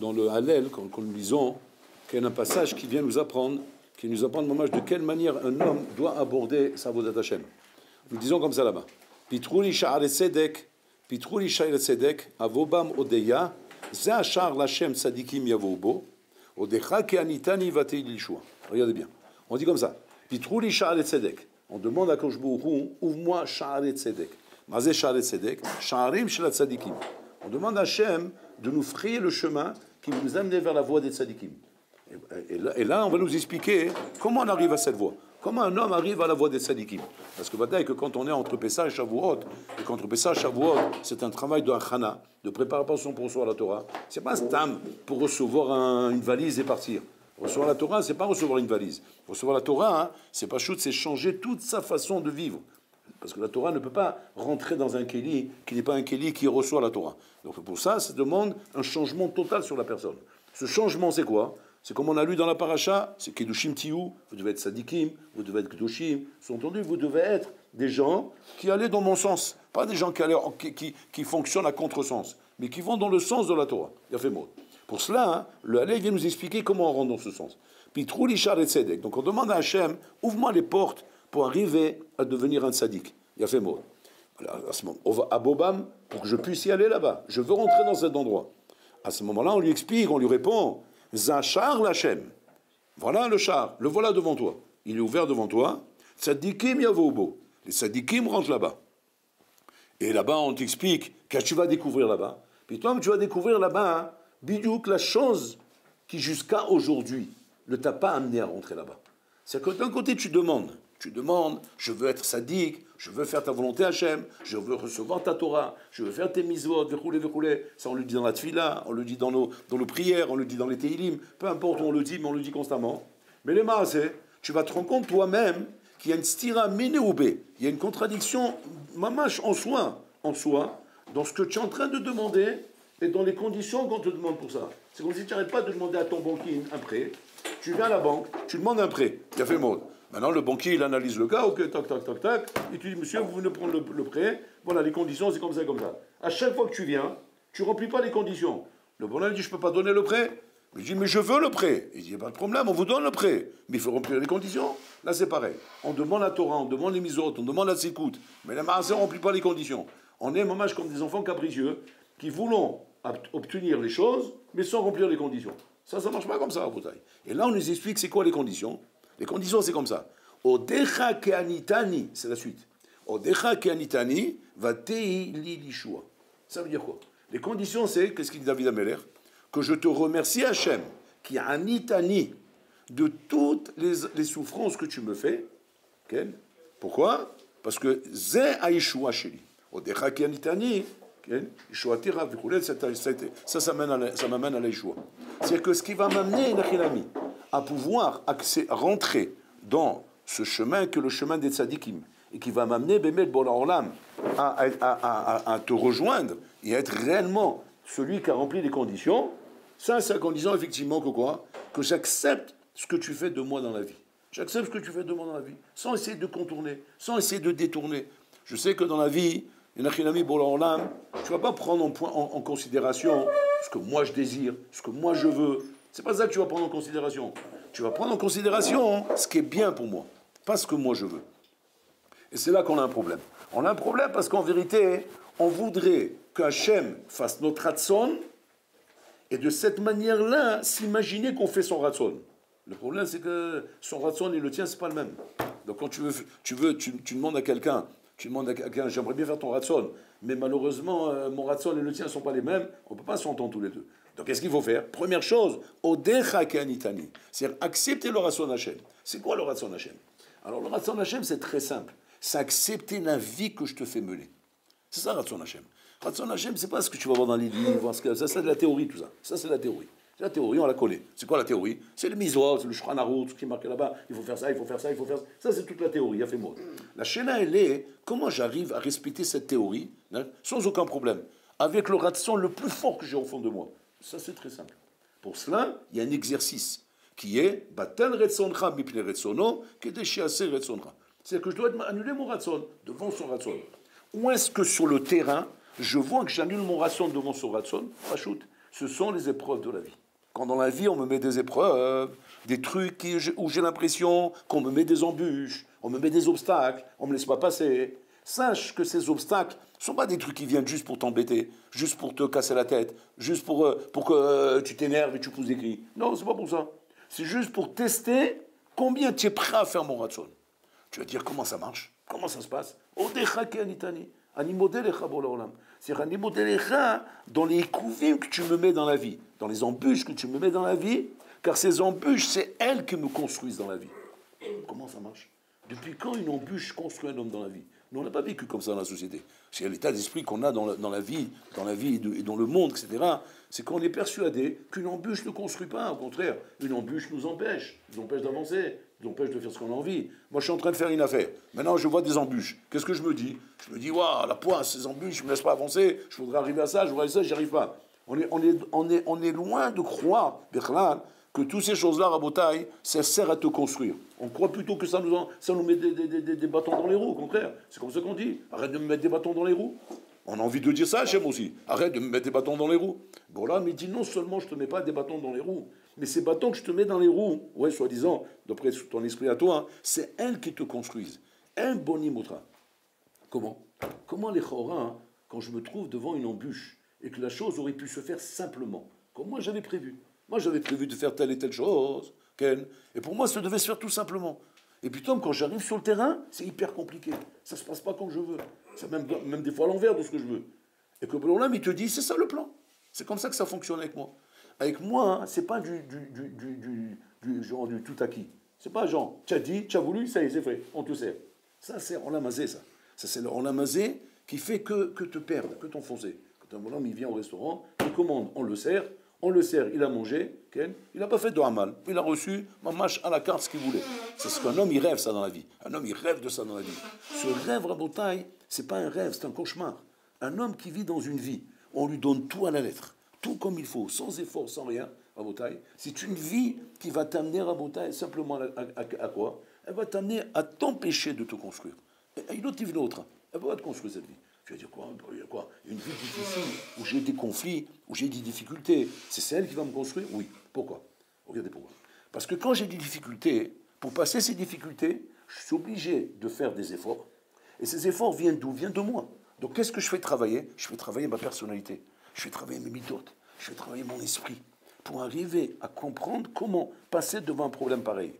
dans le Hallel, quand nous lisons, qu'il y a un passage qui vient nous apprendre, de quelle manière un homme doit aborder sa Avodat Hashem. Nous disons comme ça là-bas. Pitrouli sha'ar tzedek, avobam odeya, ze ashar l'Hashem tzadikim yavou bo, odecha ke anitani vatei lishua. Regardez bien. On dit comme ça. Pitrouli sha'ar tzedek. On demande à Kosh Baruch ouvre-moi sha'ar tzedek. Mazé sha'ar tzedek, sha'arim shel tzadikim. On demande à Hachem de nous frayer le chemin qui va nous amener vers la voie des tzadikim. Et là, on va nous expliquer comment on arrive à cette voie. Comment un homme arrive à la voie des tzadikim. Parce que peut-être que quand on est entre Pessah et Shavuot, et qu'entre Pessah et Shavuot, c'est un travail de achana, de préparation pour recevoir la Torah. C'est pas un stam pour recevoir une valise et partir. Recevoir la Torah, c'est pas recevoir une valise. Recevoir la Torah, c'est pas chute, c'est changer toute sa façon de vivre. Parce que la Torah ne peut pas rentrer dans un kéli qui n'est pas un kéli qui reçoit la Torah. Donc pour ça demande un changement total sur la personne. Ce changement, c'est quoi? C'est comme on a lu dans la paracha, c'est Kedushim Tiou, vous devez être Sadikim, vous devez être Kedushim, sous-entendu, vous devez être des gens qui allaient dans mon sens, pas des gens qui fonctionnent à contresens, mais qui vont dans le sens de la Torah. Il a fait mot. Pour cela, le Hallel vient nous expliquer comment on rentre dans ce sens. Pitrou lishar et tzedek. Donc on demande à Hachem, ouvre-moi les portes pour arriver à devenir un tzaddik. Il a fait mot. À ce moment, on va à Bobam pour que je puisse y aller là-bas. Je veux rentrer dans cet endroit. À ce moment-là, on lui explique, on lui répond, Zachar l'Hachem. Voilà le char, le voilà devant toi. Il est ouvert devant toi. Tzadikim yavoubo. Les tzadikim rentrent là-bas. Et là-bas, on t'explique qu'est-ce que tu vas découvrir là-bas. Puis toi, tu vas découvrir là-bas, bidiouk, la chose qui jusqu'à aujourd'hui ne t'a pas amené à rentrer là-bas. C'est que d'un côté, tu demandes, je veux être sadique, je veux faire ta volonté Hachem, je veux recevoir ta Torah, je veux faire tes mitzvot, verroulé. Ça, on le dit dans la tfila, on le dit dans nos prières, on le dit dans les téhilim, peu importe où on le dit, mais on le dit constamment. Mais les maaseh, tu vas te rendre compte toi-même qu'il y a une stira minéoubé, il y a une contradiction mamash en soi, dans ce que tu es en train de demander et dans les conditions qu'on te demande pour ça. C'est comme si tu n'arrêtes pas de demander à ton banquier un prêt, tu viens à la banque, tu demandes un prêt, tu as fait mode. Maintenant, le banquier, il analyse le cas, ok, tac, et tu dis, monsieur, vous venez prendre le prêt, voilà, les conditions, c'est comme ça. À chaque fois que tu viens, tu ne remplis pas les conditions. Le bonhomme dit, je ne peux pas donner le prêt. Il dit, mais je veux le prêt. Il dit, il n'y a pas de problème, on vous donne le prêt. Mais il faut remplir les conditions. Là, c'est pareil. On demande la Torah, on demande les mitzvot, on demande la sécoute. Mais la maaseh, on ne remplit pas les conditions. On est, mamage, comme des enfants capricieux qui voulons obtenir les choses, mais sans remplir les conditions. Ça ne marche pas comme ça, à Boutaï. Et là, on nous explique c'est quoi les conditions. Les conditions, c'est comme ça. Odecha keanitani, c'est la suite. Odecha keanitani va tei li lishua. Ça veut dire quoi? Les conditions, c'est, qu'est-ce qu'il dit David Ameler? Que je te remercie, Hachem, qui anitani, de toutes les souffrances que tu me fais. Okay? Pourquoi? Parce que ze aishua sheli. Odecha keanitani, ça m'amène à l'Aïchoua. C'est-à-dire que ce qui va m'amener, à pouvoir rentrer dans ce chemin que le chemin des tzadikim, et qui va m'amener, à te rejoindre et à être réellement celui qui a rempli les conditions, ça, c'est la condition, effectivement, que quoi? Que j'accepte ce que tu fais de moi dans la vie. J'accepte ce que tu fais de moi dans la vie, sans essayer de contourner, sans essayer de détourner. Je sais que dans la vie, tu ne vas pas prendre en considération ce que moi je désire, ce que moi je veux. C'est pas ça que tu vas prendre en considération. Tu vas prendre en considération ce qui est bien pour moi, pas ce que moi je veux. Et c'est là qu'on a un problème. On a un problème parce qu'en vérité, on voudrait qu'Hachem fasse notre ratson et de cette manière-là, s'imaginer qu'on fait son ratson. Le problème, c'est que son ratson et le tien, c'est pas le même. Donc quand tu demandes à quelqu'un, j'aimerais bien faire ton ratson, mais malheureusement, mon ratson et le tien ne sont pas les mêmes, on ne peut pas s'entendre tous les deux. Donc qu'est-ce qu'il faut faire? Première chose, odecha keanitani, c'est accepter le ratson Hachem. C'est quoi le ratson Hachem? Alors le ratson Hachem, c'est très simple. C'est accepter la vie que je te fais mener. C'est ça, ratson Hachem. Ratson Hachem, c'est pas ce que tu vas voir dans les livres, ça c'est de la théorie, tout ça. Ça c'est de la théorie. La théorie, on la connaît. C'est quoi la théorie? C'est le mitzvot, c'est le Shulchan Aruch, ce qui est marqué là-bas. Il faut faire ça, il faut faire ça, il faut faire ça. Ça, c'est toute la théorie, il a fait mot. La Shela, elle est, comment j'arrive à respecter cette théorie, sans aucun problème, avec le ratson le plus fort que j'ai au fond de moi. Ça, c'est très simple. Pour cela, il y a un exercice qui est Batel Retzoncha Mipne Retzono, Kedeshiase Retzoncha. C'est-à-dire que je dois annuler mon ratson devant son ratson. Ou est-ce que sur le terrain, je vois que j'annule mon ratson devant son ratson? Pas shoot. ce sont les épreuves de la vie. Quand dans la vie, on me met des épreuves, des trucs où j'ai l'impression qu'on me met des embûches, on me met des obstacles, on ne me laisse pas passer, sache que ces obstacles ne sont pas des trucs qui viennent juste pour t'embêter, juste pour te casser la tête, juste pour que tu t'énerves et tu pousses des cris. Non, c'est pas pour ça. C'est juste pour tester combien tu es prêt à faire mon ratson. Tu vas dire comment ça marche, comment ça se passe. C'est-à-dire dans les couvées que tu me mets dans la vie, dans les embûches que tu me mets dans la vie, car ces embûches, c'est elles qui me construisent dans la vie. Comment ça marche? Depuis quand une embûche construit un homme dans la vie? Nous, on n'a pas vécu comme ça dans la société. C'est l'état d'esprit qu'on a dans la vie et dans le monde, etc. C'est qu'on est persuadé qu'une embûche ne construit pas. Au contraire, une embûche nous empêche d'avancer, nous empêche de faire ce qu'on a envie. Moi, je suis en train de faire une affaire. Maintenant, je vois des embûches. Qu'est-ce que je me dis? Je me dis, waouh, la poisse, ces embûches, je ne me laisse pas avancer. Je voudrais arriver à ça, je voudrais ça, j'y arrive pas. On est loin de croire, Bechlan, que toutes ces choses-là, Rabotaï, ça sert à te construire. On croit plutôt que ça nous met des bâtons dans les roues, au contraire. C'est comme ça qu'on dit. Arrête de me mettre des bâtons dans les roues. On a envie de dire ça, Hachem aussi. Arrête de me mettre des bâtons dans les roues. Bon là, mais dit non seulement je ne te mets pas des bâtons dans les roues, mais ces bâtons que je te mets dans les roues, ouais, soi-disant, d'après ton esprit à toi, hein, c'est elles qui te construisent. Un bonimotra. Comment les chora, hein, quand je me trouve devant une embûche, et que la chose aurait pu se faire simplement, comme moi j'avais prévu. Moi, j'avais prévu de faire telle et telle chose, Ken. Et pour moi, ça devait se faire tout simplement. Et puis, Tom, quand j'arrive sur le terrain, c'est hyper compliqué. Ça ne se passe pas comme je veux. C'est même des fois à l'envers de ce que je veux. Et que l'homme, il te dit, c'est ça le plan. C'est comme ça que ça fonctionne avec moi. Avec moi, hein, c'est pas du genre du tout acquis. C'est pas genre, tu as dit, tu as voulu, ça y est, c'est fait, on te sert. Ça, c'est en lamazé, ça. Ça, c'est le en lamazé qui fait que te perdre, que t'enfoncer. Quand un bonhomme, il vient au restaurant, il commande, on le sert, il a mangé, Ken, il n'a pas fait de hamal, il a reçu, mamache à la carte ce qu'il voulait. C'est ce qu'un homme, il rêve ça dans la vie. Un homme, il rêve de ça dans la vie. Ce rêve, Rabotaï, c'est pas un rêve, c'est un cauchemar. Un homme qui vit dans une vie, on lui donne tout à la lettre, tout comme il faut, sans effort, sans rien, Rabotaï. C'est une vie qui va t'amener, Rabotaï, simplement à quoi? Elle va t'amener à t'empêcher de te construire. Et une autre, elle va te construire cette vie. Tu vas dire quoi? Une vie difficile, où j'ai des conflits, où j'ai des difficultés. C'est celle qui va me construire? Oui. Pourquoi? Regardez pourquoi. Parce que quand j'ai des difficultés, pour passer ces difficultés, je suis obligé de faire des efforts. Et ces efforts viennent d'où? Viennent de moi. Donc qu'est-ce que je fais travailler? Je fais travailler ma personnalité. Je fais travailler mes méthodes. Je fais travailler mon esprit. Pour arriver à comprendre comment passer devant un problème pareil.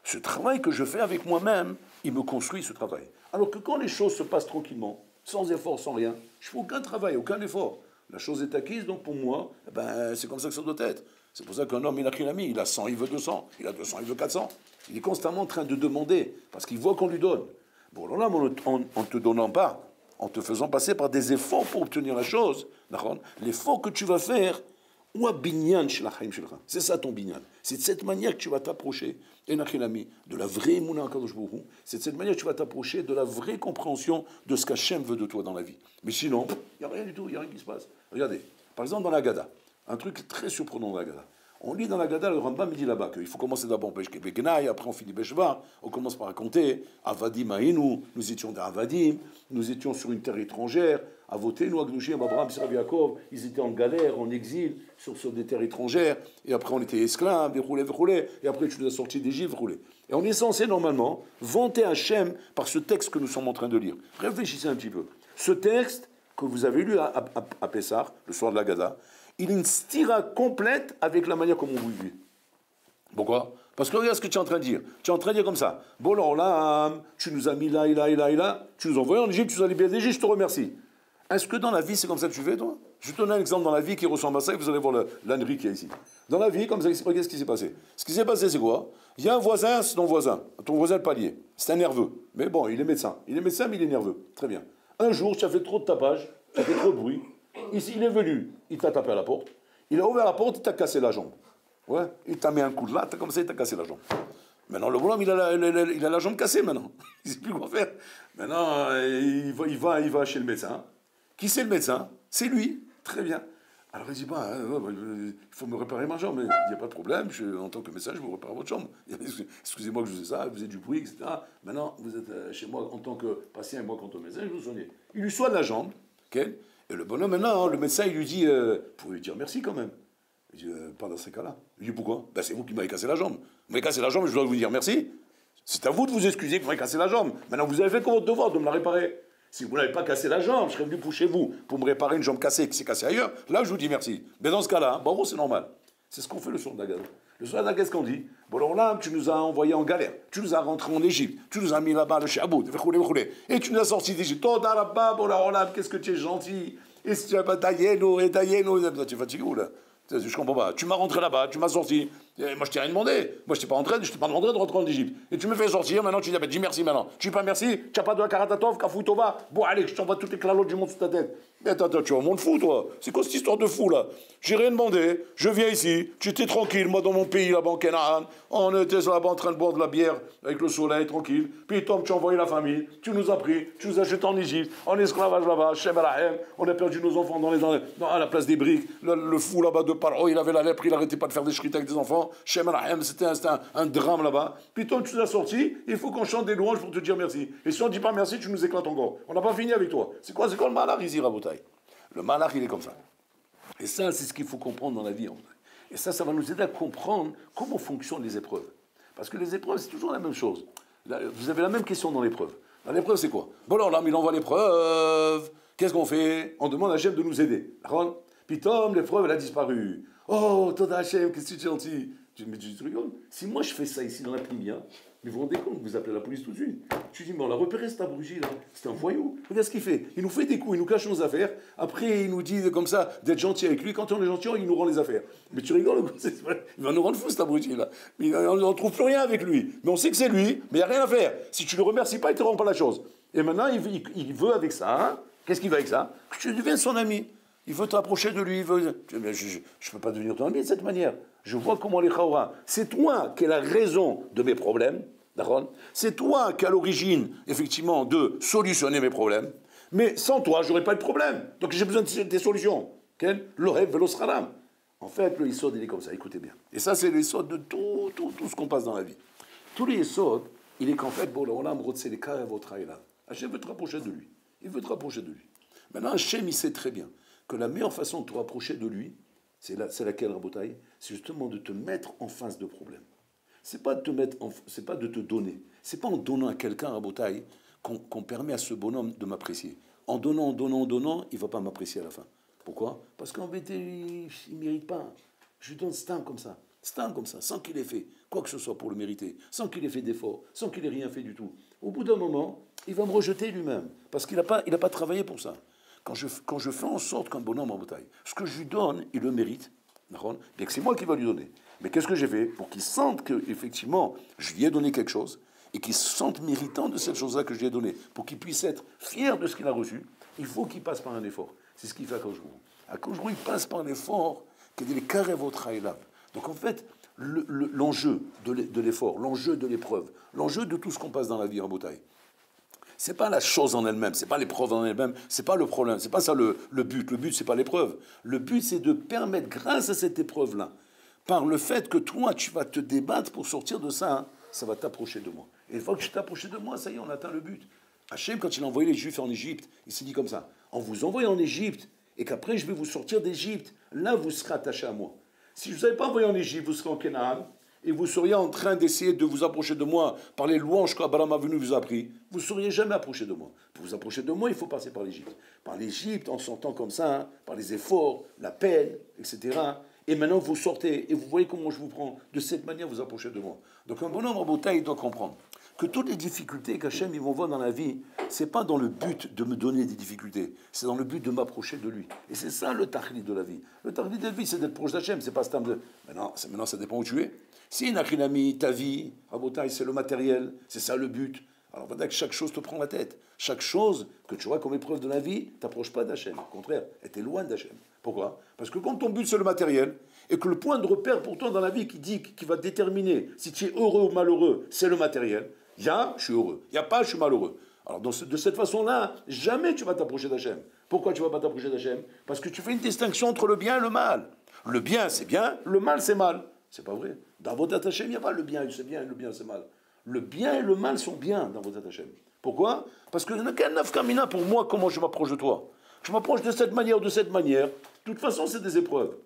Ce travail que je fais avec moi-même, il me construit ce travail. Alors que quand les choses se passent tranquillement, sans effort, sans rien, je ne fais aucun travail, aucun effort. La chose est acquise, donc pour moi, c'est comme ça que ça doit être. C'est pour ça qu'un homme, il a qu'il a mis, il a 100, il veut 200, il a 200, il veut 400. Il est constamment en train de demander, parce qu'il voit qu'on lui donne. Bon, là, en ne te donnant pas, en te faisant passer par des efforts pour obtenir la chose, l'effort que tu vas faire, c'est ça ton binyan. C'est de cette manière que tu vas t'approcher, de la vraie Mouna Kadosh Baruch Hu. C'est de cette manière que tu vas t'approcher de la vraie compréhension de ce qu'Hachem veut de toi dans la vie. Mais sinon, il n'y a rien du tout, il n'y a rien qui se passe. Regardez, par exemple dans la Gada, un truc très surprenant dans la Gada. On lit dans la Gada, le Rambam dit là-bas qu'il faut commencer d'abord par Begenaï, après on finit Beshva, on commence par raconter Avadim Aïnou, nous étions des Avadim, nous étions sur une terre étrangère, à voter, nous, Agnushim, Abraham, Sarah, Yaakov, ils étaient en galère, en exil, sur des terres étrangères, et après on était esclaves, et après tu nous as sortis d'Égypte, et on est censé normalement vanter Hachem par ce texte que nous sommes en train de lire. Réfléchissez un petit peu. Ce texte que vous avez lu à Pessah, le soir de la Gada, il a une stira complète avec la manière comme on vous vit. Pourquoi? Parce que regarde ce que tu es en train de dire. Tu es en train de dire comme ça. Bon, alors là, tu nous as mis là, et là, et là, et là. Tu nous as envoyés en Égypte, tu nous as libérés d'Égypte, je te remercie. Est-ce que dans la vie, c'est comme ça que tu fais, toi? Je vais te donner un exemple dans la vie qui ressemble à ça, et vous allez voir l'ânerie qu'il y a ici. Dans la vie, comme ça, regarde ce qui s'est passé. Ce qui s'est passé, c'est quoi? Il y a un voisin, c'est ton voisin le palier. C'est un nerveux. Mais bon, il est médecin. Il est médecin, mais il est nerveux. Très bien. Un jour, tu as fait trop de tapage, tu as fait trop de bruit. Ici, il est venu, il t'a tapé à la porte. Il a ouvert la porte, il t'a cassé la jambe. Ouais, il t'a mis un coup de là, comme ça, il t'a cassé la jambe. Maintenant, le bonhomme, il a la jambe cassée maintenant. Il ne sait plus quoi faire. Maintenant, il va chez le médecin. Qui c'est le médecin? C'est lui. Très bien. Alors il dit, il faut me réparer ma jambe. Il n'y a pas de problème, en tant que médecin, je vous répare votre jambe. Excusez-moi que je vous ai ça, vous êtes du bruit, etc. Maintenant, vous êtes chez moi en tant que patient et moi en tant que médecin, je vous soigne. Il lui soigne la jambe, okay, Et le bonhomme, maintenant, le médecin, il lui dit, vous pouvez lui dire merci quand même. Il dit, pas dans ces cas-là. Il dit, pourquoi? Ben, c'est vous qui m'avez cassé la jambe. Vous m'avez cassé la jambe, je dois vous dire merci. C'est à vous de vous excuser que vous m'avez cassé la jambe. Maintenant, vous avez fait comme votre devoir de me la réparer. Si vous n'avez pas cassé la jambe, je serais venu pour chez vous pour me réparer une jambe cassée qui s'est cassée ailleurs. Là, je vous dis merci. Mais dans ce cas-là, bon, c'est normal. C'est ce qu'on fait le soir d'Agad. Le soir d'Agad, qu'est-ce qu'on dit? Bon, alors là, tu nous as envoyés en galère. Tu nous as rentrés en Égypte. Tu nous as mis là-bas, le Shaboud. Et tu nous as sortis d'Égypte. Oh, là-bas, bon, là, qu'est-ce que tu es gentil. Et si tu n'as pas taillé-nous, tu es fatigué ou là? Je comprends pas. Tu m'as rentré là-bas, tu m'as sorti. Et moi, je t'ai rien demandé. Moi, je t'ai pas demandé de rentrer en Égypte. Et tu me fais sortir, maintenant, tu dis, dis merci maintenant. Tu dis pas merci, tu n'as pas de la karatatov, kafoutova. Bon, allez, je t'envoie toutes les clalotes du monde sur ta tête. Mais attends, tu vas monde fou, toi. C'est quoi cette histoire de fou, là? J'ai rien demandé. Je viens ici. Tu étais tranquille, moi, dans mon pays, là-bas, en Canaan. On était là-bas en train de boire de la bière avec le soleil, tranquille. Puis, Tom, tu as envoyé la famille. Tu nous as pris. Tu nous as jetés en Égypte, en esclavage là-bas. Shem Alahem. On a perdu nos enfants à la place des briques. Le fou là-bas de Paro, il avait la lèpre, il n'arrêtait pas de faire des shrit avec des enfants. Shem Alahem, c'était un drame là-bas. Puis, Tom, tu nous as sorti. Il faut qu'on chante des louanges pour te dire merci. Et si on ne dit pas merci, tu nous éclates encore. On n'a pas fini avec toi. C'est quoi le malheur ici, Rabotai? Le malach, il est comme ça. Et ça, c'est ce qu'il faut comprendre dans la vie. Et ça va nous aider à comprendre comment fonctionnent les épreuves. Parce que les épreuves, c'est toujours la même chose. Vous avez la même question dans l'épreuve. Dans l'épreuve, c'est quoi? Bon, alors là, il envoie l'épreuve. Qu'est-ce qu'on fait? On demande à Hachem de nous aider. Puis Tom, l'épreuve, elle a disparu. Oh, Toda Hachem, qu'est-ce que tu es gentil? Mais tu rigoles. Si moi, je fais ça ici dans la Pnimia, mais vous vous rendez compte, vous appelez la police tout de suite. Tu dis, mais on l'a repéré, cet abruti là. C'est un voyou. Regarde ce qu'il fait. Il nous fait des coups, il nous cache nos affaires. Après, il nous dit comme ça d'être gentil avec lui. Quand on est gentil, il nous rend les affaires. Mais tu rigoles, il va nous rendre fou, cet abruti là. On ne trouve plus rien avec lui. Mais on sait que c'est lui, mais il n'y a rien à faire. Si tu ne le remercies pas, il ne te rend pas la chose. Et maintenant, il veut avec ça. Hein. Qu'est-ce qu'il veut avec ça? Que tu deviennes son ami. Il veut te rapprocher de lui. Je ne peux pas devenir ton ami de cette manière. Je vois comment les Khaoura. C'est toi qui es la raison de mes problèmes. D'accord? C'est toi qui as l'origine, effectivement, de solutionner mes problèmes. Mais sans toi, je n'aurais pas de problème. Donc j'ai besoin de tes solutions. L'orev velosralam. En fait, le Yesod, il est comme ça. Écoutez bien. Et ça, c'est le Yesod de tout ce qu'on passe dans la vie. Tous les Yesod, il est qu'en fait, Hachem veut te rapprocher de lui. Il veut te rapprocher de lui. Maintenant, Hachem, il sait très bien que la meilleure façon de te rapprocher de lui, c'est laquelle, Rabotai? C'est justement de te mettre en face de problèmes. C'est pas de te mettre, c'est pas de te donner. C'est pas en donnant à quelqu'un, Rabotai, qu'on permet à ce bonhomme de m'apprécier. En donnant, il va pas m'apprécier à la fin. Pourquoi? Parce qu'en vérité, il mérite pas. Je lui donne stam comme ça, sans qu'il ait fait quoi que ce soit pour le mériter, sans qu'il ait fait d'efforts, sans qu'il ait rien fait du tout. Au bout d'un moment, il va me rejeter lui-même, parce qu'il n'a pas travaillé pour ça. Quand je fais en sorte qu'un bonhomme en bataille, ce que je lui donne, il le mérite, bien que c'est moi qui va lui donner. Mais qu'est-ce que j'ai fait? Pour qu'il sente qu'effectivement, je lui ai donné quelque chose, et qu'il se sente méritant de cette chose-là que je lui ai donnée, pour qu'il puisse être fier de ce qu'il a reçu, il faut qu'il passe par un effort. C'est ce qu'il fait à Kojrou. À Kojrou, il passe par un effort qui est des carrés votre élève. Donc en fait, l'enjeu de l'effort, l'enjeu de l'épreuve, l'enjeu de tout ce qu'on passe dans la vie en bataille, c'est pas la chose en elle-même, c'est pas l'épreuve en elle-même, c'est pas le problème, c'est pas ça le but. Le but, c'est pas l'épreuve. Le but, c'est de permettre, grâce à cette épreuve-là, par le fait que toi, tu vas te débattre pour sortir de ça, hein, ça va t'approcher de moi. Et une fois que tu t'approches de moi, ça y est, on atteint le but. Hachem, quand il a envoyé les Juifs en Égypte, il s'est dit comme ça, en vous envoyant en Égypte, et qu'après je vais vous sortir d'Égypte, là vous serez attachés à moi. Si je ne vous avais pas envoyé en Égypte, vous serez en Canaan, et vous seriez en train d'essayer de vous approcher de moi par les louanges qu'Abraham a venu vous appris, vous ne seriez jamais approché de moi. Pour vous approcher de moi, il faut passer par l'Égypte. Par l'Égypte, en sortant comme ça, hein, par les efforts, la peine, etc. Et maintenant vous sortez, et vous voyez comment je vous prends. De cette manière, vous approchez de moi. Donc un bonhomme en bataille, il doit comprendre que toutes les difficultés qu'Hachem ils vont voir dans la vie, c'est pas dans le but de me donner des difficultés, c'est dans le but de m'approcher de lui. Et c'est ça le tahlit de la vie. Le tahlit de la vie, c'est d'être proche d'Hachem, c'est pas ce de... Maintenant, ça dépend où tu es. Si Nachinami, ta vie, Rabotai, c'est le matériel, c'est ça le but. Alors voilà que chaque chose te prend la tête. Chaque chose que tu vois comme épreuve de la vie, t'approche pas d'Hachem. Au contraire, elle t'éloigne d'Hachem. Pourquoi? Parce que quand ton but c'est le matériel, et que le point de repère pour toi dans la vie qui va déterminer si tu es heureux ou malheureux, c'est le matériel. Il y a, je suis heureux. Il n'y a pas, je suis malheureux. Alors de cette façon-là, jamais tu vas t'approcher d'Hachem. Pourquoi tu ne vas pas t'approcher d'Hachem? Parce que tu fais une distinction entre le bien et le mal. Le bien, c'est bien, le mal, c'est mal. C'est pas vrai. Dans votre Hachem, il n'y a pas le bien, c'est bien et le bien, c'est mal. Le bien et le mal sont bien dans votre Hachem. Pourquoi? Parce que il n'y a qu'un nafkamina pour moi, comment je m'approche de toi. Je m'approche de cette manière ou de cette manière. De toute façon, c'est des épreuves.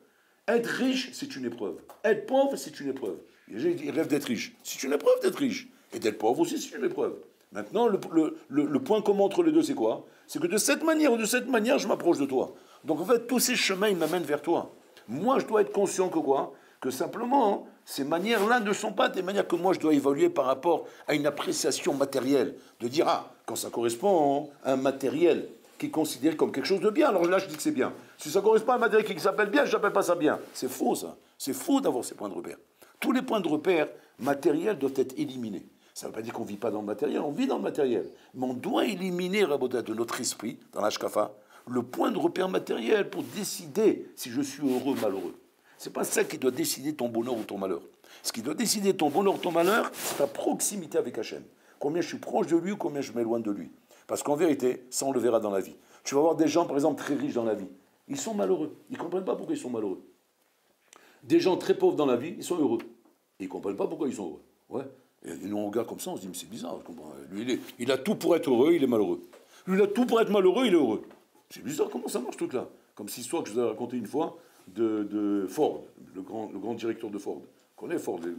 Être riche, c'est une épreuve. Être pauvre, c'est une épreuve. Les gens ils rêvent d'être riche. C'est une épreuve d'être riche. Et d'être pauvre aussi, c'est une épreuve. Maintenant, le point commun entre les deux, c'est quoi? C'est que de cette manière ou de cette manière, je m'approche de toi. Donc en fait, tous ces chemins, ils m'amènent vers toi. Moi, je dois être conscient que quoi? Que simplement, ces manières-là ne sont pas des manières que moi, je dois évaluer par rapport à une appréciation matérielle. De dire, ah, quand ça correspond à un matériel qui est considéré comme quelque chose de bien, alors là, je dis que c'est bien. Si ça correspond à un matériel qui s'appelle bien, je n'appelle pas ça bien. C'est faux, ça. C'est faux d'avoir ces points de repère. Tous les points de repère matériels doivent être éliminés. Ça ne veut pas dire qu'on ne vit pas dans le matériel, on vit dans le matériel. Mais on doit éliminer, Raboda, de notre esprit, dans l'Ashkafa, le point de repère matériel pour décider si je suis heureux ou malheureux. Ce n'est pas ça qui doit décider ton bonheur ou ton malheur. Ce qui doit décider ton bonheur ou ton malheur, c'est ta proximité avec Hachem. Combien je suis proche de lui ou combien je m'éloigne de lui. Parce qu'en vérité, ça on le verra dans la vie. Tu vas voir des gens, par exemple, très riches dans la vie. Ils sont malheureux. Ils ne comprennent pas pourquoi ils sont malheureux. Des gens très pauvres dans la vie, ils sont heureux. Ils ne comprennent pas pourquoi ils sont heureux. Ouais. Et nous, on regarde comme ça, on se dit, mais c'est bizarre. Lui, il a tout pour être heureux, il est malheureux. Lui, il a tout pour être malheureux, il est heureux. C'est bizarre, comment ça marche, ce truc-là? Comme cette histoire que je vous ai racontée une fois de Ford, le grand directeur de Ford. Vous connaissez Ford, les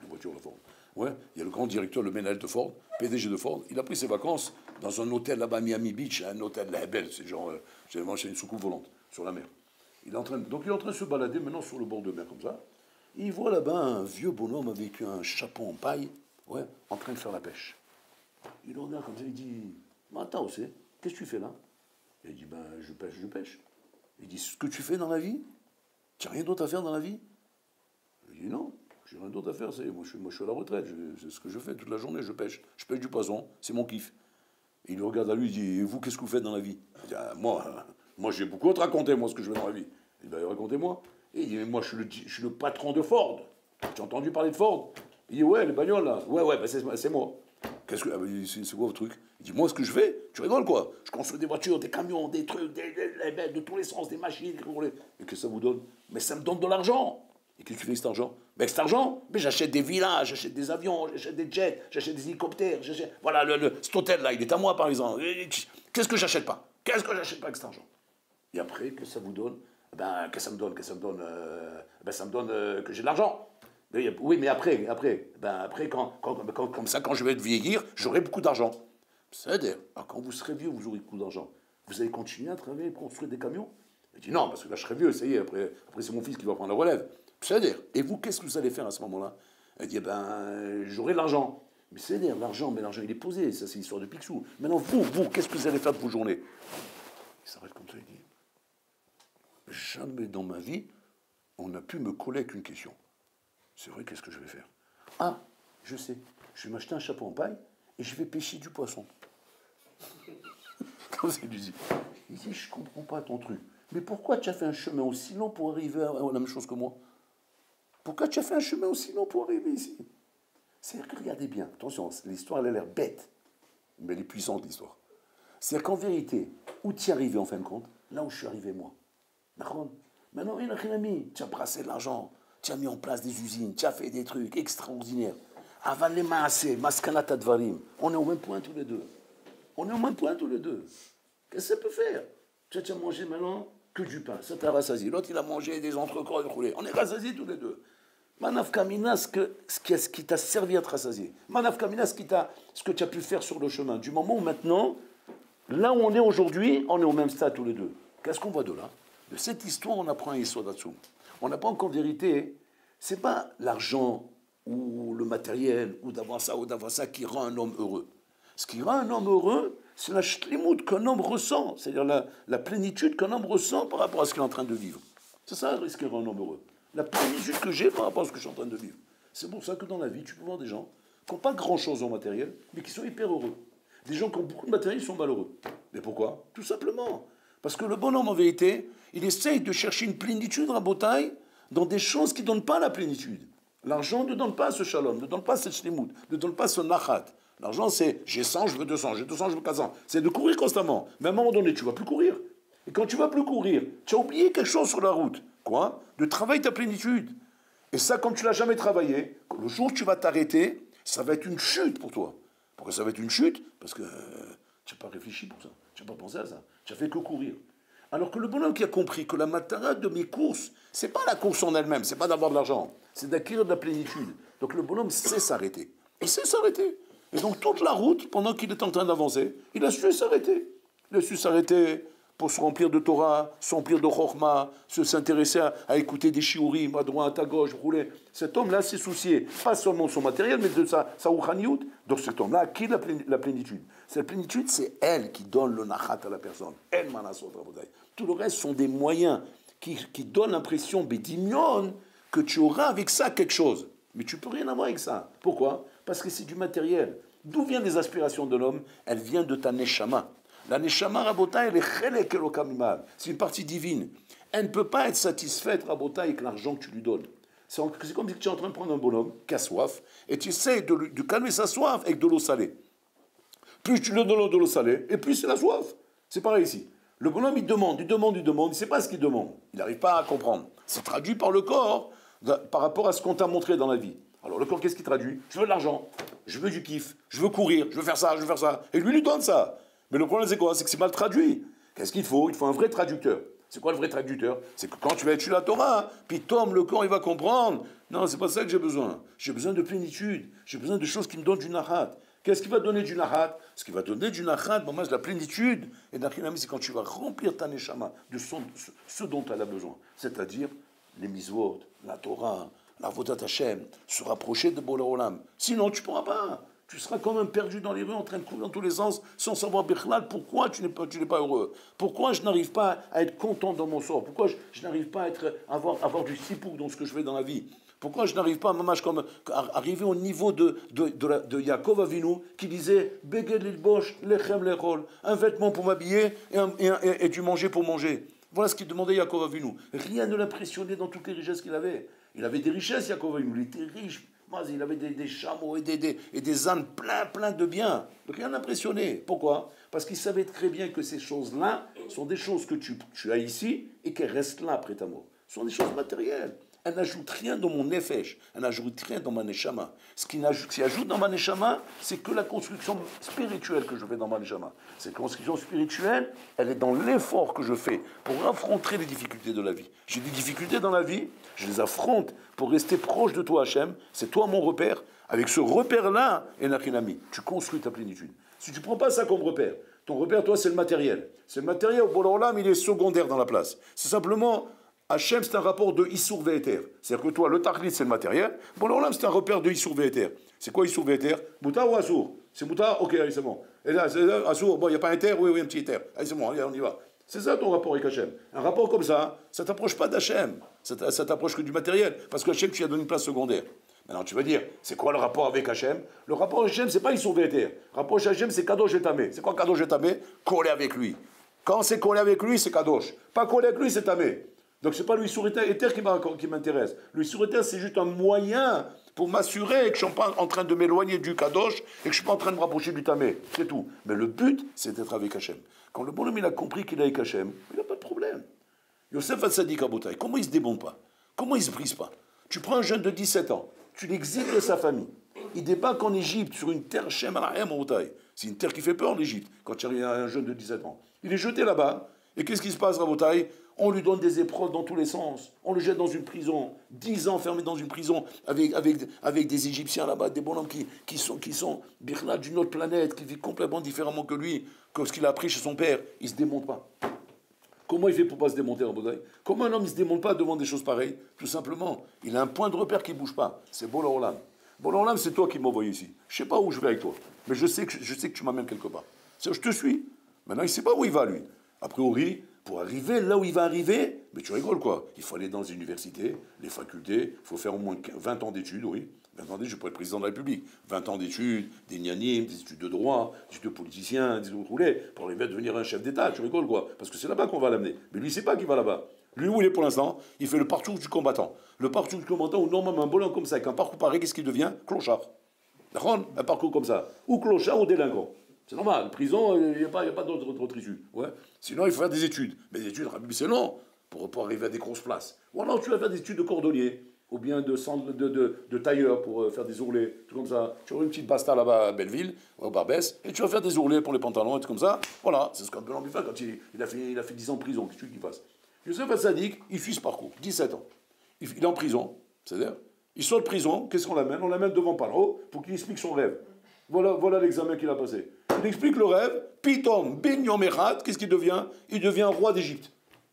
voitures de Ford? Ouais, il y a le grand directeur, le ménage de Ford, PDG de Ford. Il a pris ses vacances dans un hôtel là-bas à Miami Beach, un hôtel belle, c'est genre, c'est une soucoupe volante sur la mer. Donc il est en train de se balader maintenant sur le bord de mer comme ça. Il voit là-bas un vieux bonhomme avec un chapeau en paille, ouais, en train de faire la pêche. Il le regarde comme ça, il dit, mais attends, qu'est-ce que tu fais là? Il dit, ben, je pêche. Il dit, ce que tu fais dans la vie, tu n'as rien d'autre à faire dans la vie? Il dit, non, j'ai rien d'autre à faire, moi je suis à la retraite, c'est ce que je fais toute la journée, je pêche du poisson, c'est mon kiff. Et il le regarde à lui, il dit, et vous, qu'est-ce que vous faites dans la vie? Il dit, ah, moi j'ai beaucoup à te raconter, moi, ce que je fais dans la vie. Il dit, ben, racontez-moi. Et il dit, mais moi je suis le patron de Ford. Tu as entendu parler de Ford? Il dit, ouais, les bagnoles là. Ouais, ben, c'est moi. C'est quoi votre truc? Il dit, moi, ce que je fais, tu rigoles quoi? Je construis des voitures, des camions, des trucs, de tous les sens, des machines. Et qu'est-ce que ça vous donne? Mais ça me donne de l'argent. Et qu'est-ce que tu fais avec cet argent? Mais avec cet argent, j'achète des villas, j'achète des avions, j'achète des jets, j'achète des hélicoptères. Voilà, cet hôtel-là, il est à moi, par exemple. Qu'est-ce que j'achète pas? Qu'est-ce que j'achète pas avec cet argent? Et après, que ça vous donne? Ben, que ça me donne? Ça me donne que j'ai de l'argent. Oui, mais après, comme ça, quand je vais vieillir, j'aurai beaucoup d'argent. C'est-à-dire, quand vous serez vieux, vous aurez beaucoup d'argent. Vous allez continuer à travailler pour construire des camions? Il dit non, parce que là, je serai vieux, ça y est, après c'est mon fils qui va prendre la relève. C'est-à-dire, et vous, qu'est-ce que vous allez faire à ce moment-là? Il dit, j'aurai de l'argent. Mais c'est-à-dire, l'argent, il est posé, ça c'est l'histoire de Picsou. Maintenant, vous, qu'est-ce que vous allez faire de vos journées? Il s'arrête comme ça, il dit, jamais dans ma vie, on n'a pu me coller avec une question. C'est vrai, qu'est-ce que je vais faire? Ah, je sais, je vais m'acheter un chapeau en paille et je vais pêcher du poisson. Comme ça, il lui dit, je comprends pas ton truc. Mais pourquoi tu as fait un chemin aussi long pour arriver à la même chose que moi? Pourquoi tu as fait un chemin aussi long pour arriver ici? C'est-à-dire que, regardez bien, attention, l'histoire, elle a l'air bête, mais elle est puissante, l'histoire. C'est-à-dire qu'en vérité, où tu es arrivé en fin de compte? Là où je suis arrivé moi. D'accord? Maintenant, tu as brassé de l'argent, tu as mis en place des usines, tu as fait des trucs extraordinaires. Aval les maasé, maskanat advarim. On est au même point tous les deux. Qu'est-ce que ça peut faire? Tu as mangé maintenant que du pain, ça t'a rassasié. L'autre, il a mangé des entrecôtes roulés. On est rassasiés tous les deux. Manaf Kamina, ce qui t'a servi à te rassasier. Manaf Kamina, ce que tu as pu faire sur le chemin. Du moment où maintenant, là où on est aujourd'hui, on est au même stade tous les deux. Qu'est-ce qu'on voit de là? De cette histoire, on apprend un Yesod. On apprend qu'en vérité, ce n'est pas l'argent ou le matériel ou d'avoir ça qui rend un homme heureux. Ce qui rend un homme heureux, c'est la shlimut qu'un homme ressent, c'est-à-dire la plénitude qu'un homme ressent par rapport à ce qu'il est en train de vivre. C'est ça ce qui rend un homme heureux. La plénitude que j'ai par rapport à ce que je suis en train de vivre. C'est pour ça que dans la vie, tu peux voir des gens qui n'ont pas grand-chose en matériel, mais qui sont hyper heureux. Des gens qui ont beaucoup de matériel, ils sont malheureux. Mais pourquoi? Tout simplement. Parce que le bonhomme, en vérité, il essaye de chercher une plénitude, rabotaille, dans des choses qui ne donnent pas la plénitude. L'argent ne donne pas ce shalom, ne donne pas cette shlimut, ne donne pas ce nachat. L'argent, c'est j'ai 100, je veux 200, j'ai 200, je veux 400. C'est de courir constamment. Mais à un moment donné, tu ne vas plus courir. Et quand tu ne vas plus courir, tu as oublié quelque chose sur la route. Quoi? De travailler ta plénitude. Et ça, comme tu ne l'as jamais travaillé, le jour où tu vas t'arrêter, ça va être une chute pour toi. Pourquoi ça va être une chute? Parce que tu n'as pas réfléchi pour ça. Tu n'as pas pensé à ça. Tu n'as fait que courir. Alors que le bonhomme qui a compris que la matara de mes courses, c'est pas la course en elle-même, c'est pas d'avoir de l'argent, c'est d'acquérir de la plénitude. Donc le bonhomme sait s'arrêter. Il sait s'arrêter. Et donc toute la route, pendant qu'il est en train d'avancer, il a su s'arrêter. Il a su s'arrêter pour se remplir de Torah, se remplir de Chokhmah, s'intéresser à écouter des shiurim à droite, à gauche, rouler. Cet homme-là s'est soucié, pas seulement de son matériel, mais de sa rouchaniout. Donc cet homme-là a acquis la plénitude. Cette plénitude, c'est elle qui donne le nachat à la personne. Elle, manasot, rabotai. Tout le reste sont des moyens qui donnent l'impression, bédimion, que tu auras avec ça quelque chose. Mais tu peux rien avoir avec ça. Pourquoi? Parce que c'est du matériel. D'où viennent les aspirations de l'homme? Elles viennent de ta neshama. La neshama, Rabotai, elle est chelek elokam imal. C'est une partie divine. Elle ne peut pas être satisfaite, Rabotai, avec l'argent que tu lui donnes. C'est comme si tu es en train de prendre un bonhomme qui a soif et tu essaies de calmer sa soif avec de l'eau salée. Plus tu lui donnes de l'eau salée, et plus c'est la soif. C'est pareil ici. Le bonhomme, il demande, il ne sait pas ce qu'il demande. Il n'arrive pas à comprendre. C'est traduit par le corps par rapport à ce qu'on t'a montré dans la vie. Alors le corps, qu'est-ce qu'il traduit? Je veux de l'argent, je veux du kiff, je veux courir, je veux faire ça, je veux faire ça. Et lui donne ça. Mais le problème, c'est quoi? C'est que c'est mal traduit. Qu'est-ce qu'il faut? Il faut un vrai traducteur. C'est quoi le vrai traducteur? C'est que quand tu vas étudier la Torah, puis Tom, le corps, il va comprendre. Non, c'est pas ça que j'ai besoin. J'ai besoin de plénitude. J'ai besoin de choses qui me donnent du nahat. Qu'est-ce qui va donner du nahat? Ce qui va donner du nahat, c'est de la plénitude. Et d'achinami, c'est quand tu vas remplir ta neshama de ce dont elle a besoin. C'est-à-dire les misvot, la Torah, la vodat Hashem, se rapprocher de Bola Olam. Sinon, tu ne pourras pas. Tu seras quand même perdu dans les rues, en train de courir dans tous les sens, sans savoir, Bichlal, pourquoi tu n'es pas heureux. Pourquoi je n'arrive pas à être content dans mon sort. Pourquoi je n'arrive pas à avoir du sipouk dans ce que je fais dans la vie. Pourquoi je n'arrive pas, à arriver au niveau de Yaakov Avinu, qui disait, Beged lilbosh, lechem lechol, un vêtement pour m'habiller et du manger pour manger. Voilà ce qu'il demandait Yaakov Avinu. Rien ne l'impressionnait dans toutes les richesses qu'il avait. Il avait des richesses, Yaakov Avinu, il était riche. Il avait des chameaux et des ânes plein de biens. Rien n'impressionnait. Pourquoi? Parce qu'il savait très bien que ces choses-là sont des choses que tu as ici et qu'elles restent là après ta mort. Ce sont des choses matérielles. Elle n'ajoute rien dans mon nefesh, elle n'ajoute rien dans ma neshama. Ce qui ajoute dans ma neshama, c'est que la construction spirituelle que je fais dans ma neshama. Cette construction spirituelle, elle est dans l'effort que je fais pour affronter les difficultés de la vie. J'ai des difficultés dans la vie, je les affronte pour rester proche de toi, Hachem. C'est toi mon repère. Avec ce repère-là, Enachinami, tu construis ta plénitude. Si tu ne prends pas ça comme repère, ton repère, toi, c'est le matériel. C'est le matériel, au Bola Olam, il est secondaire dans la place. C'est simplement... Hachem, c'est un rapport de Issour Ve'eter. C'est-à-dire que toi, le Tachlit, c'est le matériel. Bon, là, c'est un repère de Issour Ve'eter. C'est quoi Issour Ve'eter? Mouta ou Assour? C'est Mouta? Ok, allez, c'est bon. Et là, c'est Assour, bon, il n'y a pas un Eter? Oui, un petit Eter. Allez, c'est bon, allez, on y va. C'est ça ton rapport avec Hachem. Un rapport comme ça ne t'approche pas d'Hachem. Ça t'approche que du matériel. Parce que Hachem, tu lui as donné une place secondaire. Maintenant, tu vas dire, c'est quoi le rapport avec Hachem? Le rapport avec Hachem, c'est pas Issour Ve'eter. Le rapport avec Hachem, c'est Kadosh et Tamé. C'est quoi Kadosh et Tamé? Coller avec lui. Quand c'est collé avec lui, c'est Kadosh. Pas collé avec lui, c'est Tamé. Donc ce n'est pas le Issour Éther qui m'intéresse. Le Issour Éther, c'est juste un moyen pour m'assurer que je ne suis pas en train de m'éloigner du Kadosh et que je ne suis pas en train de me rapprocher du Tamé. C'est tout. Mais le but, c'est d'être avec Hachem. Quand le bonhomme il a compris qu'il est avec Hachem, il n'a pas de problème. Yosef Hatzadik Rabotai, comment il ne se débonde pas? Comment il ne se brise pas? Tu prends un jeune de 17 ans, tu l'exiles de sa famille. Il débarque en Égypte sur une terre Shem Alahem Rabotai. C'est une terre qui fait peur, l'Égypte, quand il y a un jeune de 17 ans. Il est jeté là-bas. Et qu'est-ce qui se passe, Rabotai? On lui donne des épreuves dans tous les sens. On le jette dans une prison. 10 ans fermé dans une prison avec des Égyptiens là-bas, des bonhommes qui sont d'une autre planète, qui vivent complètement différemment que lui, que ce qu'il a appris chez son père. Il ne se démonte pas. Comment il fait pour ne pas se démonter, Rabotai? Comment un homme ne se démonte pas devant des choses pareilles? Tout simplement, il a un point de repère qui ne bouge pas. C'est Bola Olam. Bola Olam, c'est toi qui m'as envoyé ici. Je ne sais pas où je vais avec toi, mais je sais que tu m'amènes quelque part. Je te suis. Maintenant, il ne sait pas où il va, lui. A priori, pour arriver là où il va arriver, mais tu rigoles quoi? Il faut aller dans les universités, les facultés, il faut faire au moins 20 ans d'études, oui. 20 ans d'études pour être président de la République. 20 ans d'études, des gnanim, des études de droit, des études de politicien, des études roulés, pour arriver à devenir un chef d'État, tu rigoles quoi? Parce que c'est là-bas qu'on va l'amener. Mais lui, il ne sait pas qu'il va là-bas. Lui, où il est pour l'instant, il fait le parcours du combattant. Le parcours du combattant, où normalement un bonhomme comme ça, avec un parcours pareil, qu'est-ce qu'il devient? Clochard. D'accord? Un parcours comme ça. Ou clochard ou délinquant. C'est normal, prison, il n'y a pas d'autre issue. Ouais. Sinon, il faut faire des études. Mais les études, c'est long pour arriver à des grosses places. Ou alors, tu vas faire des études de cordonnier. ou bien de tailleur pour faire des ourlets, tout comme ça. Tu auras une petite basta là-bas à Belleville, au Barbès, et tu vas faire des ourlets pour les pantalons, et tout comme ça. Voilà, c'est ce qu'un peu l'envie fait quand il a fait 10 ans de prison. Qu'est-ce que tu veux qu'il fasse? Youssef Hassadik, il suit ce parcours, 17 ans. Il est en prison, c'est-à-dire, il sort de prison, qu'est-ce qu'on l'amène? On l'amène devant Paro pour qu'il explique son rêve. Voilà l'examen qu'il a passé. Il explique le rêve, Pitom, Ben Yom Echad, qu'est-ce qu'il devient? Il devient roi d'Égypte.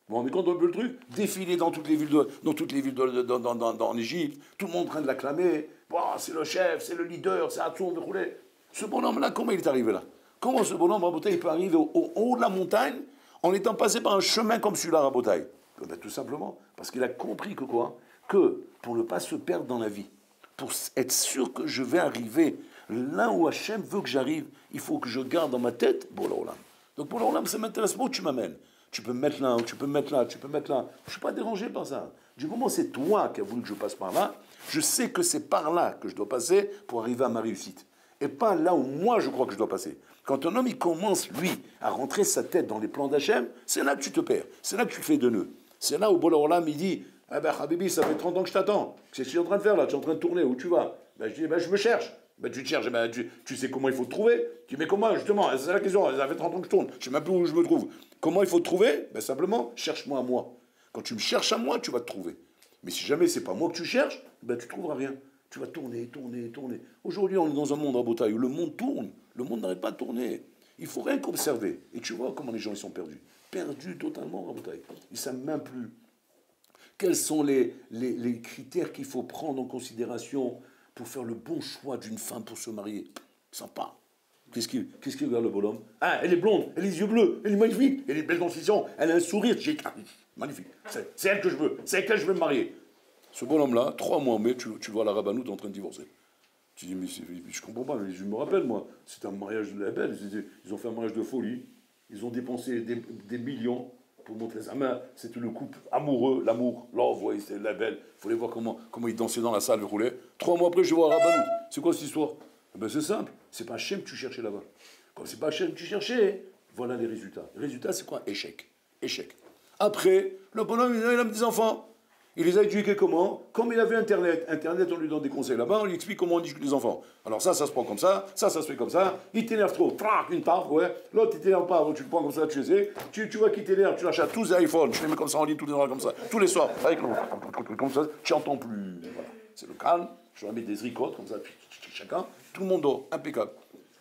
Bon, on est content un peu le truc? Défiler dans toutes les villes, en Égypte, tout le monde en train de l'acclamer. Bon, c'est le chef, c'est le leader, c'est Atsoum, roulé. Ce bonhomme-là, comment il est arrivé là? Comment ce bonhomme, Rabotaï, il peut arriver au haut de la montagne en étant passé par un chemin comme celui-là, Rabotaï? Ben, tout simplement parce qu'il a compris que quoi? Que pour ne pas se perdre dans la vie, pour être sûr que je vais arriver là où Hachem veut que j'arrive, il faut que je garde dans ma tête Bola Olam. Donc Bola Olam, ça m'intéresse pas où tu m'amènes. Tu peux me mettre là, tu peux me mettre là, tu peux me mettre là. Je ne suis pas dérangé par ça. Du moment où c'est toi qui as voulu que je passe par là, je sais que c'est par là que je dois passer pour arriver à ma réussite. Et pas là où moi je crois que je dois passer. Quand un homme il commence, lui, à rentrer sa tête dans les plans d'Hachem, c'est là que tu te perds. C'est là que tu fais de nœuds. C'est là où Bola Olam il dit ah ben Habibi, ça fait 30 ans que je t'attends. Qu'est-ce que tu es en train de faire là? Tu es en train de tourner, où tu vas? Ben, je dis, ben, je me cherche. Ben, tu te cherches, ben, tu sais comment il faut te trouver. Tu dis, mais comment, justement? C'est la question, ça fait 30 ans que je tourne. Je sais même plus où je me trouve. Comment il faut te trouver? Ben, simplement, cherche-moi à moi. Quand tu me cherches à moi, tu vas te trouver. Mais si jamais c'est pas moi que tu cherches, ben, tu trouveras rien. Tu vas tourner. Aujourd'hui, on est dans un monde en bataille où le monde tourne. Le monde n'arrête pas de tourner. Il faut rien qu'observer. Et tu vois comment les gens ils sont perdus. Perdus totalement en bataille. Ils ne savent même plus. Quels sont les critères qu'il faut prendre en considération pour faire le bon choix d'une femme pour se marier? Ils ne savent pas. Qu'est-ce qu'il regarde le bonhomme? Ah, elle est blonde, elle a les yeux bleus, elle est magnifique, elle est belle dentition, elle a un sourire, magnifique. C'est elle que je veux, c'est elle que je veux me marier. Ce bonhomme-là, 3 mois mais tu vois la rabbanoute en train de divorcer. Tu dis, mais je comprends pas, mais je me rappelle, moi, c'était un mariage de la belle, ils ont fait un mariage de folie, ils ont dépensé des millions pour montrer ça. Mais c'était le couple amoureux, l'amour, love, ouais, c'était la belle. Il fallait voir comment ils dansaient dans la salle, ils roulaient. 3 mois après, je vois Rabbanout. C'est quoi cette histoire? Eh ben, c'est simple, c'est pas Hachem que tu cherchais là-bas. Comme c'est pas Hachem que tu cherchais, voilà les résultats. Les résultats, c'est quoi? Échec. Après, le bonhomme, il a des enfants. Il les a éduqués comment? Comme il avait Internet. Internet, on lui donne des conseils là-bas, on lui explique comment on éduque les enfants. Alors ça se prend comme ça se fait comme ça. Il t'énerve trop, trac, une tarte, ouais. L'autre, il t'énerve pas, tu le prends comme ça, tu sais. Tu vois qu'il t'énerve, tu l'achètes tous les iPhones, tu les mets comme ça en ligne tous les soirs comme ça. Tous les soirs, avec comme ça, tu n'entends plus. Voilà. C'est le calme, je vais mettre des ricottes comme ça, chacun, tout le monde dort, impeccable.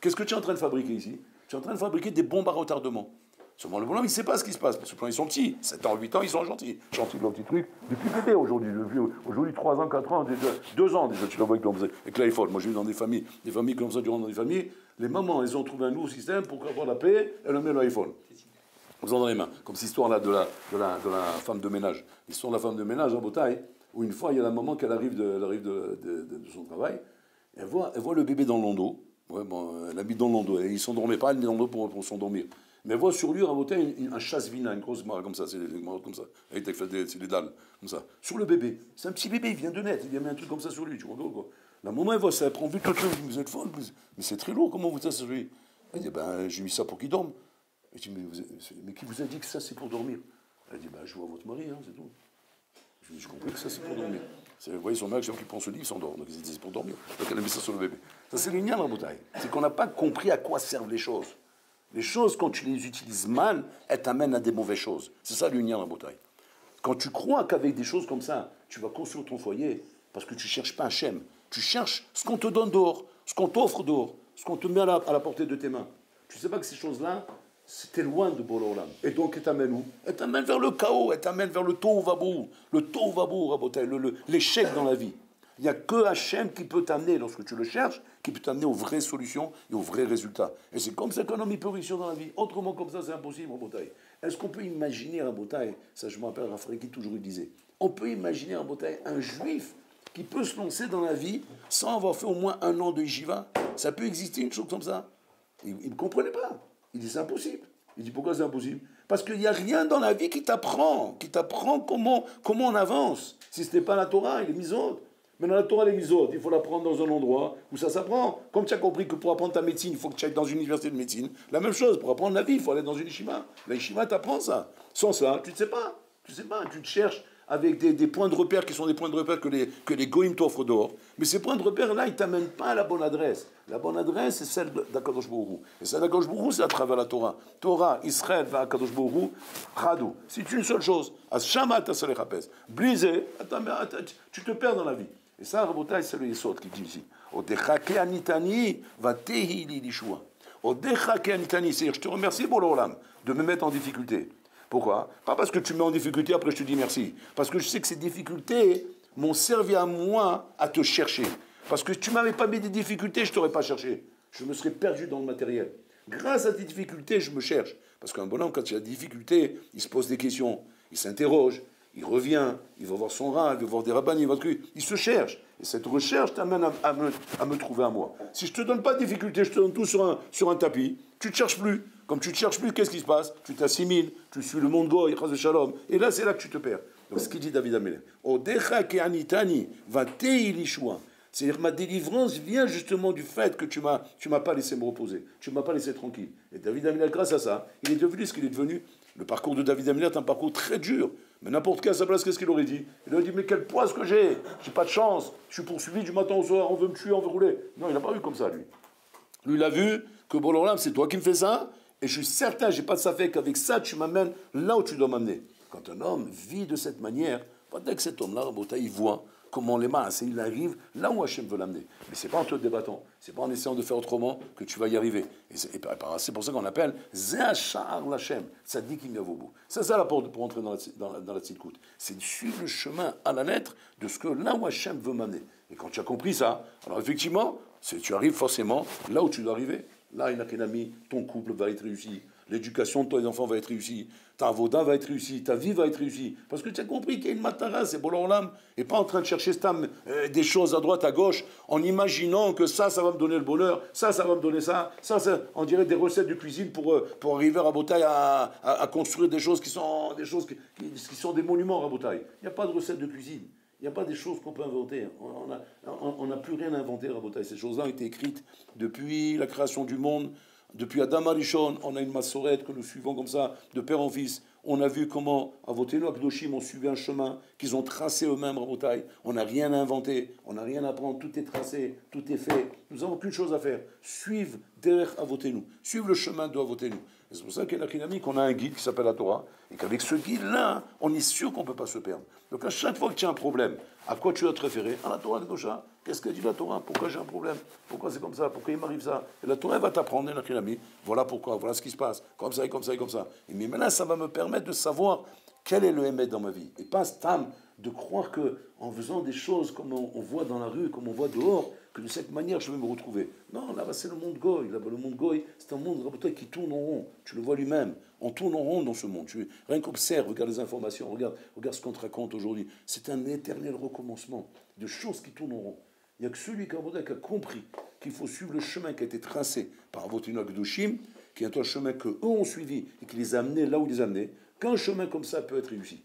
Qu'est-ce que tu es en train de fabriquer ici? Tu es en train de fabriquer des bombes à retardement. Seulement le bonhomme, il ne sait pas ce qui se passe. Parce que quand ils sont petits, 7 ans, 8 ans, ils sont gentils. Gentils, leur petit truc. Depuis bébé aujourd'hui. Aujourd'hui, 3 ans, 4 ans, 2 ans déjà, tu le vois avec l'iPhone. Moi, j'ai vu dans des familles comme ça, durant dans des familles, les mamans, elles ont trouvé un nouveau système pour avoir la paix, elles mettent l'iPhone. Ils ont dans les mains. Comme cette histoire-là de la femme de ménage. L'histoire de la femme de ménage en Bretagne, où une fois, il y a la maman qui arrive de son travail, elle voit le bébé dans le landau. Ouais, bon, elle habite dans le landau. Et il ne s'endormait pas, elle met dans le landau pour s'endormir. Mais elle voit sur lui raboter un chasse-vina, une grosse marque comme ça, c'est des marottes comme ça, c'est des dalles, comme ça. Sur le bébé, c'est un petit bébé, il vient de naître, il y a mis un truc comme ça sur lui, tu vois quoi. La maman, elle voit ça, elle prend vite le truc, vous êtes folle, mais c'est très lourd, comment vous faites ça sur lui? Elle dit, ben, j'ai mis ça pour qu'il dorme. Elle dit, mais qui vous a dit que ça, c'est pour dormir? Elle dit, ben, je vois votre mari, hein, c'est tout. Je comprends que ça, c'est pour dormir. Vous voyez, son mec, qui prend ce livre, il s'endort, donc c'est pour dormir. Donc elle a mis ça sur le bébé. Ça, c'est le lien dans la bouteille. C'est qu'on n'a pas compris à quoi servent les choses. Les choses, quand tu les utilises mal, elles t'amènent à des mauvaises choses. C'est ça l'union en bouteille. Quand tu crois qu'avec des choses comme ça, tu vas construire ton foyer, parce que tu ne cherches pas Hachem, tu cherches ce qu'on te donne dehors, ce qu'on t'offre dehors, ce qu'on te met à la portée de tes mains. Tu ne sais pas que ces choses-là, c'était loin de Bola Olam. Et donc, elles t'amènent où? Elles t'amènent vers le chaos, elles t'amènent vers le tohu vabou, l'échec dans la vie. Il n'y a que Hachem qui peut t'amener, lorsque tu le cherches, qui peut t'amener aux vraies solutions et aux vrais résultats. Et c'est comme ça qu'un homme peut réussir dans la vie. Autrement, comme ça, c'est impossible en bataille. Est-ce qu'on peut imaginer en bataille, ça je me rappelle Raphaël qui toujours il disait, on peut imaginer en bataille un juif qui peut se lancer dans la vie sans avoir fait au moins 1 an de yeshiva? Ça peut exister une chose comme ça? Il ne comprenait pas. Il dit c'est impossible. Il dit pourquoi c'est impossible? Parce qu'il n'y a rien dans la vie qui t'apprend comment on avance. Si ce n'est pas la Torah et les mitzvot. Mais dans la Torah, les mitzvot, il faut l'apprendre dans un endroit où ça s'apprend. Comme tu as compris que pour apprendre ta médecine, il faut que tu ailles dans une université de médecine. La même chose, pour apprendre la vie, il faut aller dans une yeshiva. La yeshiva t'apprend ça. Sans ça, tu ne sais pas. Tu te cherches avec des points de repère qui sont des points de repère que les goïms t'offrent dehors. Mais ces points de repère-là, ils ne t'amènent pas à la bonne adresse. La bonne adresse, c'est celle d'Akadosh Baruch Hu. Et celle d'Akadosh Baruch Hu, c'est à travers la Torah. Torah, Israël, va Akadosh Baruch Hu, Chadou. C'est une seule chose. Ashama Tasalech Hapez. Brisé, tu te perds dans la vie. Et ça, Rabotai, c'est le Yesod qui dit ici. Odechake anitani va tehi li lishua. Odechake anitani, c'est-à-dire, je te remercie pour l'Olam de me mettre en difficulté. Pourquoi? Pas parce que tu me mets en difficulté, après je te dis merci. Parce que je sais que ces difficultés m'ont servi à moi à te chercher. Parce que si tu ne m'avais pas mis des difficultés, je ne t'aurais pas cherché. Je me serais perdu dans le matériel. Grâce à tes difficultés, je me cherche. Parce qu'un bonhomme, quand il a des difficultés, il se pose des questions, il s'interroge, il revient, il va voir son rat, il va voir des rabbins, il se cherche. Et cette recherche t'amène à me trouver à moi. Si je ne te donne pas de difficultés, je te donne tout sur un tapis, tu ne te cherches plus. Comme tu ne te cherches plus, qu'est-ce qui se passe? Tu t'assimiles, tu suis le monde goy, chas shalom. Et là, c'est là que tu te perds. Donc, ce qu'il dit David Amelech. Odecha ke anitani va tei lishua. C'est-à-dire ma délivrance vient justement du fait que tu m'as pas laissé me reposer, tu m'as pas laissé tranquille. Et David Amelech, grâce à ça, il est devenu ce qu'il est devenu. Le parcours de David Amelech est un parcours très dur. Mais n'importe qui à sa place, qu'est-ce qu'il aurait dit? Il aurait dit, mais quel poids que j'ai pas de chance, je suis poursuivi du matin au soir, on veut me tuer, on veut rouler. Non, il n'a pas vu comme ça, lui. Lui, il a vu que bon, alors là, c'est toi qui me fais ça, et je suis certain, j'ai pas de safek qu'avec ça, tu m'amènes là où tu dois m'amener. Quand un homme vit de cette manière, dès que cet homme-là, Rabota, il voit comment les masses, il arrive là où Hachem veut l'amener. Mais c'est pas en te débattant, c'est pas en essayant de faire autrement que tu vas y arriver. Et c'est pour ça qu'on appelle Zéachar l'Hachem, Tzadikim Yavobu. C'est ça la porte pour entrer dans la tzidkout. C'est de suivre le chemin à la lettre de ce que là où Hachem veut m'amener. Et quand tu as compris ça, alors effectivement, tu arrives forcément là où tu dois arriver. Là, il n'a qu'un ami, ton couple va être réussi, l'éducation de tes enfants va être réussie, ta avoda va être réussie, ta vie va être réussie. Parce que tu as compris qu'il y a une matara, c'est Bola Olam, et pas en train de chercher des choses à droite, à gauche, en imaginant que ça va me donner le bonheur, ça va me donner ça, on dirait des recettes de cuisine pour arriver à Rabotaï à construire des choses qui sont des monuments à Rabotaï. Il n'y a pas de recettes de cuisine. Il n'y a pas des choses qu'on peut inventer. On n'a plus rien à inventer, Rabotaï. Ces choses-là ont été écrites depuis la création du monde. Depuis Adam Arishon, on a une massorette que nous suivons comme ça, de père en fils. On a vu comment Avotenu Akdoshim ont suivi un chemin qu'ils ont tracé eux-mêmes, Rabotaï. On n'a rien à inventer, on n'a rien à apprendre. Tout est tracé, tout est fait. Nous n'avons qu'une chose à faire. Suivre derrière Avotenu. Suivre le chemin de Avotenu. C'est pour ça qu'il y a qu'on a un guide qui s'appelle la Torah, et qu'avec ce guide-là, on est sûr qu'on ne peut pas se perdre. Donc à chaque fois que tu as un problème, à quoi tu dois te référer? À la Torah de Gosha. Qu'est-ce que dit la Torah? Pourquoi j'ai un problème? Pourquoi c'est comme ça? Pourquoi il m'arrive ça? Et la Torah va t'apprendre, voilà pourquoi, voilà ce qui se passe, comme ça et comme ça et comme ça. Et mais maintenant, ça va me permettre de savoir quel est le émet dans ma vie. Et pas stam de croire qu'en faisant des choses comme on voit dans la rue, comme on voit dehors, que de cette manière je vais me retrouver. Non, là-bas c'est le monde goy. Là-bas le monde goy, c'est un monde qui tourne en rond. Tu le vois lui-même. On tourne en rond dans ce monde. Rien qu'observe, regarde les informations, regarde ce qu'on te raconte aujourd'hui. C'est un éternel recommencement de choses qui tournent en rond. Il n'y a que celui qui a compris qu'il faut suivre le chemin qui a été tracé par Avotinu Akdoshim, qui est un chemin qu'eux ont suivi et qui les a amenés là où ils les a amenés, qu'un chemin comme ça peut être réussi.